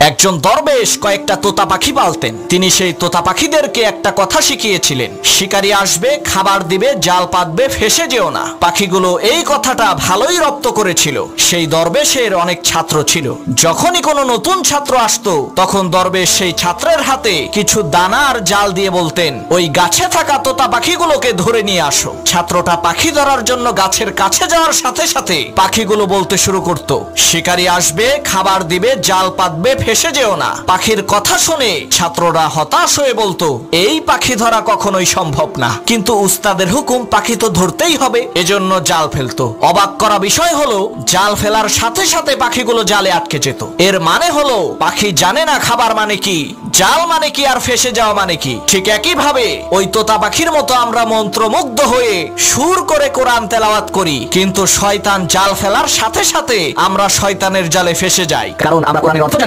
একজন দরবেশ কয়েকটা তোতা পাখি পালতেন। তিনি সেই তোতা পাখিদেরকে একটা কথা শিখিয়েছিলেন, শিকারী আসবে, খাবার দিবে, জাল পাতবে, ফেসে যেও না। পাখিগুলো এই কথাটা ভালোই রপ্ত করেছিল। সেই দরবেশের অনেক ছাত্র ছিল। যখনই কোনো নতুন ছাত্র আসতো তখন দরবেশ সেই ছাত্রের হাতে কিছু দানা আর জাল দিয়ে বলতেন, ওই গাছে থাকা তোতা পাখিগুলোকে ধরে নিয়ে আসো। ছাত্রটা পাখি ধরার জন্য গাছের কাছে যাওয়ার সাথে সাথে পাখিগুলো বলতে শুরু করত, শিকারী আসবে, খাবার দিবে, জাল পাতবে, ফেসে যেও না। পাখির কথা শুনে ছাত্ররা হতাশ হয়ে বলতো, এই পাখি ধরা কখনোই সম্ভব না, কিন্তু উস্তাদের হুকুম, পাখি তো ধরতেই হবে, এজন্য জাল ফেলতো। অবাক করা বিষয় হলো, জাল ফেলার সাথে সাথে পাখিগুলো জালে আটকে যেত। এর মানে হলো পাখি জানে না খাবার মানে কি, জাল মানে কি, আর ফেসে যাওয়া মানে কি। ঠিক একই ভাবে ওই তোতা পাখির মতো আমরা মন্ত্রমুগ্ধ হয়ে সুর করে কোরআন তেলাওয়াত করি, কিন্তু শয়তান জাল ফেলার সাথে সাথে আমরা শয়তানের জালে ফেসে যাই, কারণ আমরা কোরআনের অর্থ জানি।